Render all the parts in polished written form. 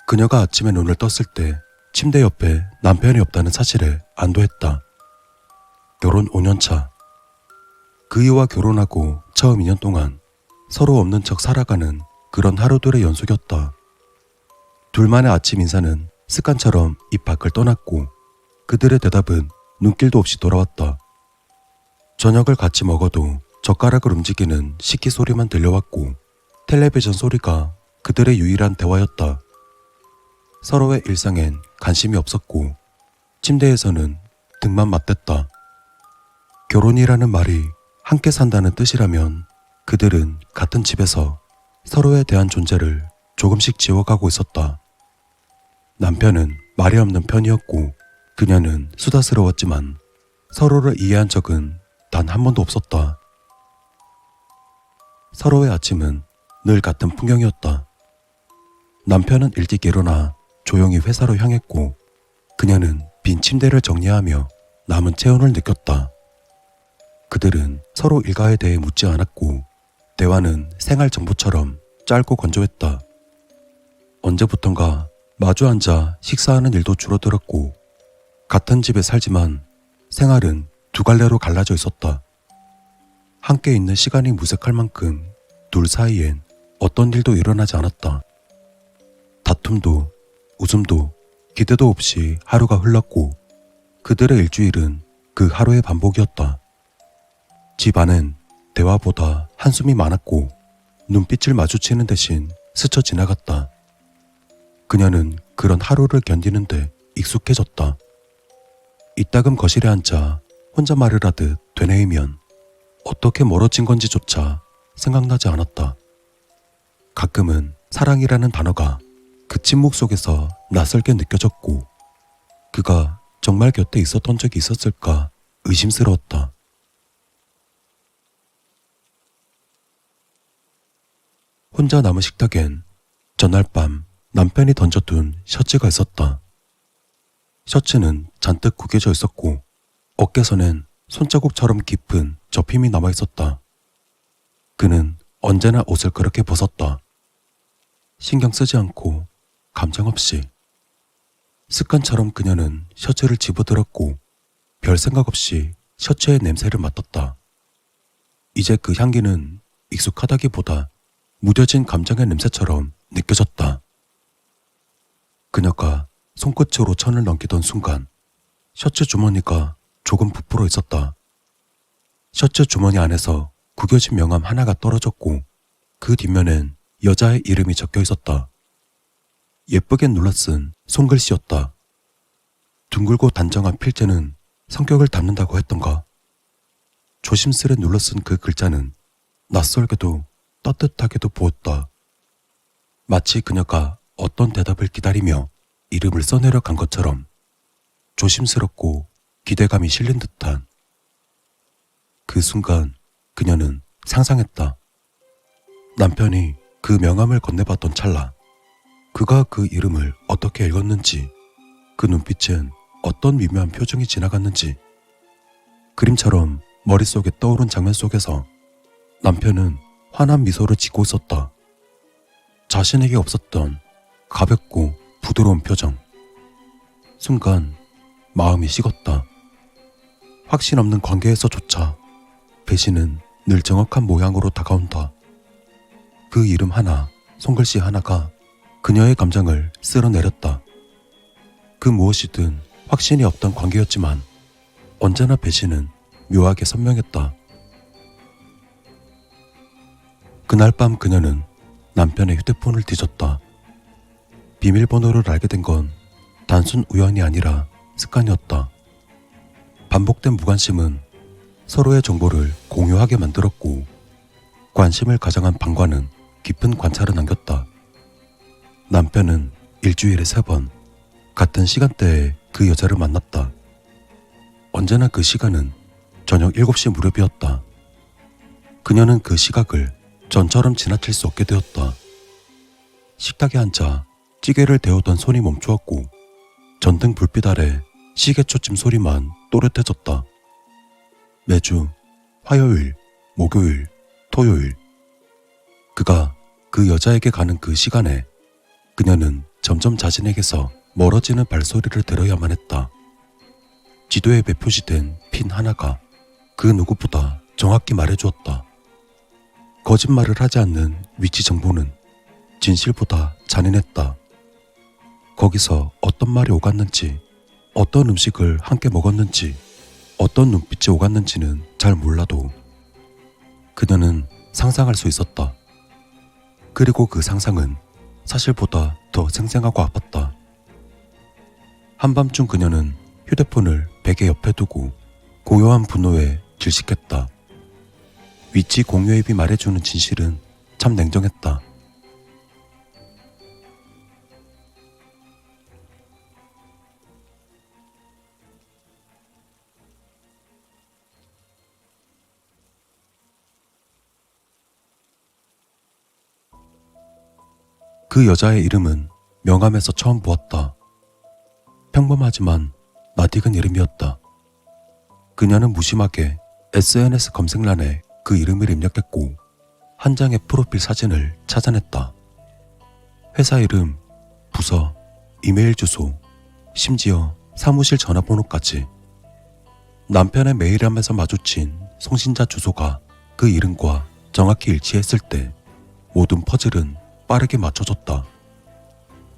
그녀가 아침에 눈을 떴을 때 침대 옆에 남편이 없다는 사실에 안도했다. 결혼 5년 차. 그이와 결혼하고 처음 2년 동안 서로 없는 척 살아가는 그런 하루들의 연속이었다. 둘만의 아침 인사는 습관처럼 입 밖을 떠났고 그들의 대답은 눈길도 없이 돌아왔다. 저녁을 같이 먹어도 젓가락을 움직이는 식기 소리만 들려왔고 텔레비전 소리가 그들의 유일한 대화였다. 서로의 일상엔 관심이 없었고 침대에서는 등만 맞댔다. 결혼이라는 말이 함께 산다는 뜻이라면 그들은 같은 집에서 서로에 대한 존재를 조금씩 지워가고 있었다. 남편은 말이 없는 편이었고 그녀는 수다스러웠지만 서로를 이해한 적은 단 한 번도 없었다. 서로의 아침은 늘 같은 풍경이었다. 남편은 일찍 일어나 조용히 회사로 향했고 그녀는 빈 침대를 정리하며 남은 체온을 느꼈다. 그들은 서로 일가에 대해 묻지 않았고 대화는 생활 정보처럼 짧고 건조했다. 언제부턴가 마주 앉아 식사하는 일도 줄어들었고 같은 집에 살지만 생활은 두 갈래로 갈라져 있었다. 함께 있는 시간이 무색할 만큼 둘 사이엔 어떤 일도 일어나지 않았다. 다툼도 웃음도 기대도 없이 하루가 흘렀고 그들의 일주일은 그 하루의 반복이었다. 집 안엔 대화보다 한숨이 많았고 눈빛을 마주치는 대신 스쳐 지나갔다. 그녀는 그런 하루를 견디는데 익숙해졌다. 이따금 거실에 앉아 혼자 말을 하듯 되뇌이면 어떻게 멀어진 건지조차 생각나지 않았다. 가끔은 사랑이라는 단어가 그 침묵 속에서 낯설게 느껴졌고 그가 정말 곁에 있었던 적이 있었을까 의심스러웠다. 혼자 남은 식탁엔 전날 밤 남편이 던져둔 셔츠가 있었다. 셔츠는 잔뜩 구겨져 있었고 어깨선엔 손자국처럼 깊은 접힘이 남아있었다. 그는 언제나 옷을 그렇게 벗었다. 신경 쓰지 않고 감정 없이. 습관처럼 그녀는 셔츠를 집어들었고 별 생각 없이 셔츠의 냄새를 맡았다. 이제 그 향기는 익숙하다기보다 무뎌진 감정의 냄새처럼 느껴졌다. 그녀가 손끝으로 천을 넘기던 순간 셔츠 주머니가 조금 부풀어 있었다. 셔츠 주머니 안에서 구겨진 명함 하나가 떨어졌고 그 뒷면엔 여자의 이름이 적혀 있었다. 예쁘게 눌러쓴 손글씨였다. 둥글고 단정한 필체는 성격을 담는다고 했던가. 조심스레 눌러쓴 그 글자는 낯설게도 따뜻하게도 보였다. 마치 그녀가 어떤 대답을 기다리며 이름을 써내려 간 것처럼 조심스럽고 기대감이 실린 듯한. 그 순간 그녀는 상상했다. 남편이 그 명함을 건네봤던 찰나 그가 그 이름을 어떻게 읽었는지, 그 눈빛은 어떤 미묘한 표정이 지나갔는지. 그림처럼 머릿속에 떠오른 장면 속에서 남편은 환한 미소를 짓고 있었다. 자신에게 없었던 가볍고 부드러운 표정. 순간 마음이 식었다. 확신 없는 관계에서조차 배신은 늘 정확한 모양으로 다가온다. 그 이름 하나, 손글씨 하나가 그녀의 감정을 쓸어내렸다. 그 무엇이든 확신이 없던 관계였지만 언제나 배신은 묘하게 선명했다. 그날 밤 그녀는 남편의 휴대폰을 뒤졌다. 비밀번호를 알게 된 건 단순 우연이 아니라 습관이었다. 반복된 무관심은 서로의 정보를 공유하게 만들었고 관심을 가장한 방관은 깊은 관찰을 남겼다. 남편은 일주일에 3번 같은 시간대에 그 여자를 만났다. 언제나 그 시간은 저녁 7시 무렵이었다. 그녀는 그 시각을 전처럼 지나칠 수 없게 되었다. 식탁에 앉아 찌개를 데우던 손이 멈추었고 전등 불빛 아래 시계 초침 소리만 또렷해졌다. 매주 화요일, 목요일, 토요일 그가 그 여자에게 가는 그 시간에 그녀는 점점 자신에게서 멀어지는 발소리를 들어야만 했다. 지도에 표시된 핀 하나가 그 누구보다 정확히 말해주었다. 거짓말을 하지 않는 위치 정보는 진실보다 잔인했다. 거기서 어떤 말이 오갔는지, 어떤 음식을 함께 먹었는지, 어떤 눈빛이 오갔는지는 잘 몰라도 그녀는 상상할 수 있었다. 그리고 그 상상은 사실보다 더 생생하고 아팠다. 한밤중 그녀는 휴대폰을 베개 옆에 두고 고요한 분노에 질식했다. 위치 공유 앱이 말해주는 진실은 참 냉정했다. 그 여자의 이름은 명함에서 처음 보았다. 평범하지만 낯익은 이름이었다. 그녀는 무심하게 SNS 검색란에 그 이름을 입력했고 한 장의 프로필 사진을 찾아냈다. 회사 이름, 부서, 이메일 주소, 심지어 사무실 전화번호까지. 남편의 메일함에서 마주친 송신자 주소가 그 이름과 정확히 일치했을 때 모든 퍼즐은 빠르게 맞춰졌다.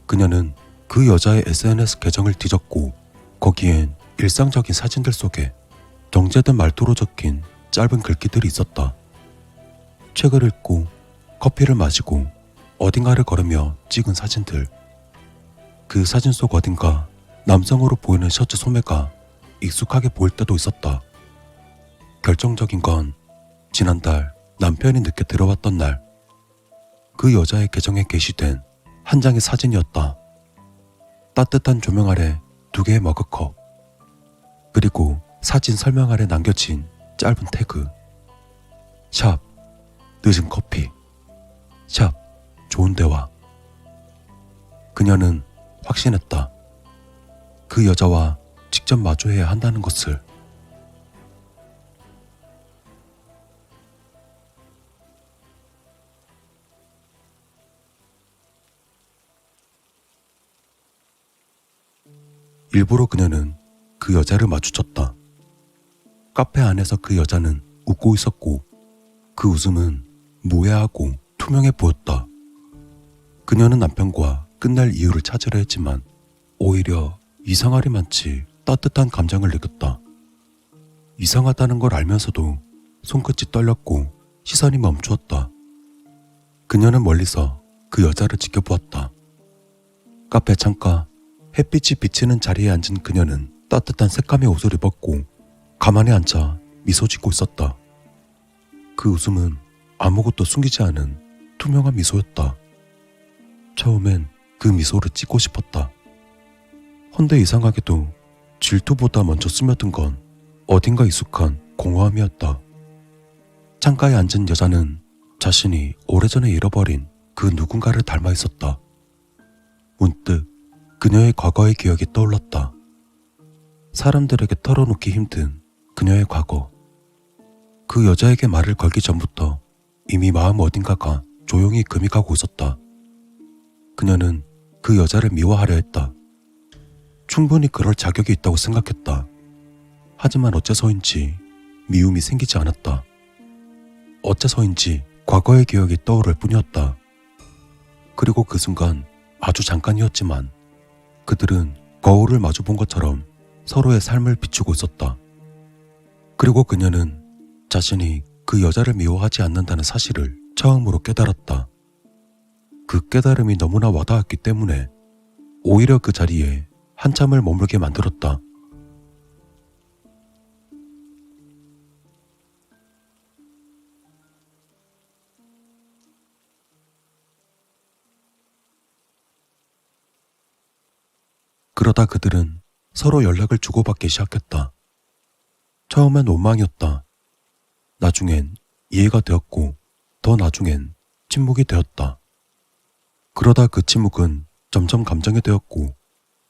그녀는 그 여자의 SNS 계정을 뒤졌고 거기엔 일상적인 사진들 속에 정제된 말투로 적힌 짧은 글귀들이 있었다. 책을 읽고 커피를 마시고 어딘가를 걸으며 찍은 사진들. 그 사진 속 어딘가 남성으로 보이는 셔츠 소매가 익숙하게 보일 때도 있었다. 결정적인 건 지난달 남편이 늦게 들어왔던 날 그 여자의 계정에 게시된 한 장의 사진이었다. 따뜻한 조명 아래 2개의 머그컵, 그리고 사진 설명 아래 남겨진 짧은 태그. 샵 늦은 커피, 샵 좋은 대화. 그녀는 확신했다. 그 여자와 직접 마주해야 한다는 것을. 일부러 그녀는 그 여자를 마주쳤다. 카페 안에서 그 여자는 웃고 있었고 그 웃음은 무해하고 투명해 보였다. 그녀는 남편과 끝날 이유를 찾으려 했지만 오히려 이상하리만치 따뜻한 감정을 느꼈다. 이상하다는 걸 알면서도 손끝이 떨렸고 시선이 멈추었다. 그녀는 멀리서 그 여자를 지켜보았다. 카페 창가 햇빛이 비치는 자리에 앉은 그녀는 따뜻한 색감의 옷을 입었고 가만히 앉아 미소 짓고 있었다. 그 웃음은 아무것도 숨기지 않은 투명한 미소였다. 처음엔 그 미소를 찍고 싶었다. 헌데 이상하게도 질투보다 먼저 스며든 건 어딘가 익숙한 공허함이었다. 창가에 앉은 여자는 자신이 오래전에 잃어버린 그 누군가를 닮아 있었다. 문득 그녀의 과거의 기억이 떠올랐다. 사람들에게 털어놓기 힘든 그녀의 과거. 그 여자에게 말을 걸기 전부터 이미 마음 어딘가가 조용히 금이 가고 있었다. 그녀는 그 여자를 미워하려 했다. 충분히 그럴 자격이 있다고 생각했다. 하지만 어째서인지 미움이 생기지 않았다. 어째서인지 과거의 기억이 떠오를 뿐이었다. 그리고 그 순간 아주 잠깐이었지만 그들은 거울을 마주본 것처럼 서로의 삶을 비추고 있었다. 그리고 그녀는 자신이 그 여자를 미워하지 않는다는 사실을 처음으로 깨달았다. 그 깨달음이 너무나 와닿았기 때문에 오히려 그 자리에 한참을 머물게 만들었다. 그러다 그들은 서로 연락을 주고받기 시작했다. 처음엔 원망이었다. 나중엔 이해가 되었고 더 나중엔 침묵이 되었다. 그러다 그 침묵은 점점 감정이 되었고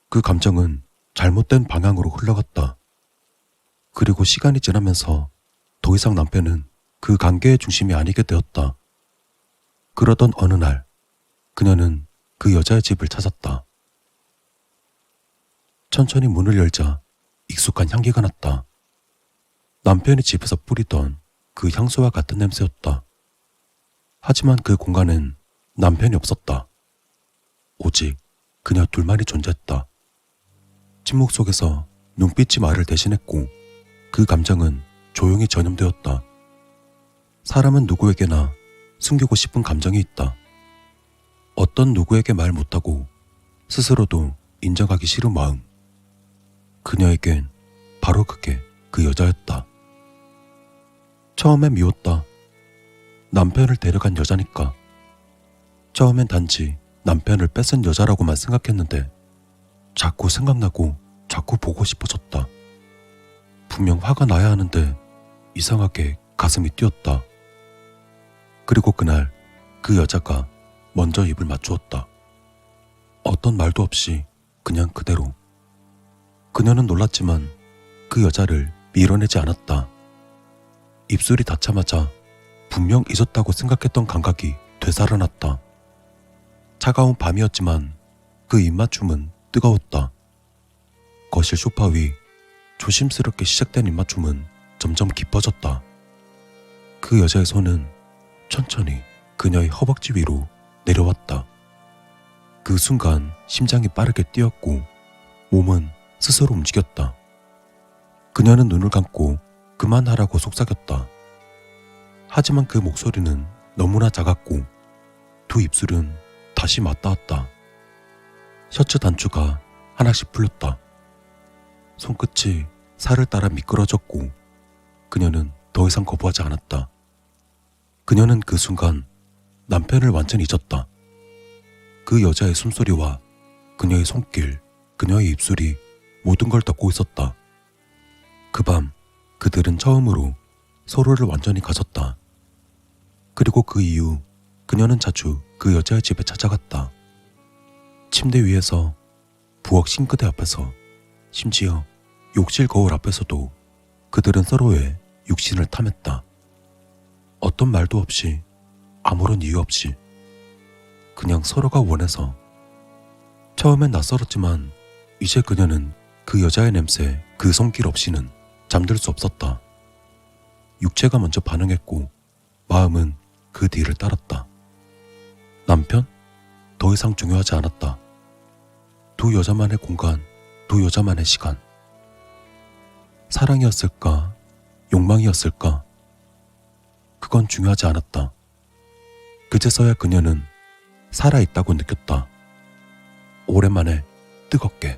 그 감정은 잘못된 방향으로 흘러갔다. 그리고 시간이 지나면서 더 이상 남편은 그 관계의 중심이 아니게 되었다. 그러던 어느 날 그녀는 그 여자의 집을 찾았다. 천천히 문을 열자 익숙한 향기가 났다. 남편이 집에서 뿌리던 그 향수와 같은 냄새였다. 하지만 그 공간엔 남편이 없었다. 오직 그녀 둘만이 존재했다. 침묵 속에서 눈빛이 말을 대신했고 그 감정은 조용히 전염되었다. 사람은 누구에게나 숨기고 싶은 감정이 있다. 어떤 누구에게 말 못하고 스스로도 인정하기 싫은 마음. 그녀에겐 바로 그게 그 여자였다. 처음엔 미웠다. 남편을 데려간 여자니까. 처음엔 단지 남편을 뺏은 여자라고만 생각했는데 자꾸 생각나고 자꾸 보고 싶어졌다. 분명 화가 나야 하는데 이상하게 가슴이 뛰었다. 그리고 그날 그 여자가 먼저 입을 맞추었다. 어떤 말도 없이 그냥 그대로. 그녀는 놀랐지만 그 여자를 밀어내지 않았다. 입술이 닿자마자 분명 잊었다고 생각했던 감각이 되살아났다. 차가운 밤이었지만 그 입맞춤은 뜨거웠다. 거실 소파 위 조심스럽게 시작된 입맞춤은 점점 깊어졌다. 그 여자의 손은 천천히 그녀의 허벅지 위로 내려왔다. 그 순간 심장이 빠르게 뛰었고 몸은 스스로 움직였다. 그녀는 눈을 감고 그만하라고 속삭였다. 하지만 그 목소리는 너무나 작았고 두 입술은 다시 맞닿았다. 셔츠 단추가 하나씩 풀렸다. 손끝이 살을 따라 미끄러졌고 그녀는 더 이상 거부하지 않았다. 그녀는 그 순간 남편을 완전히 잊었다. 그 여자의 숨소리와 그녀의 손길, 그녀의 입술이 모든 걸 덮고 있었다. 그 밤 그들은 처음으로 서로를 완전히 가졌다. 그리고 그 이후 그녀는 자주 그 여자의 집에 찾아갔다. 침대 위에서, 부엌 싱크대 앞에서, 심지어 욕실 거울 앞에서도 그들은 서로의 육신을 탐했다. 어떤 말도 없이, 아무런 이유 없이 그냥 서로가 원해서. 처음엔 낯설었지만 이제 그녀는 그 여자의 냄새, 그 손길 없이는 잠들 수 없었다. 육체가 먼저 반응했고 마음은 그 뒤를 따랐다. 남편? 더 이상 중요하지 않았다. 두 여자만의 공간, 두 여자만의 시간. 사랑이었을까? 욕망이었을까? 그건 중요하지 않았다. 그제서야 그녀는 살아있다고 느꼈다. 오랜만에 뜨겁게.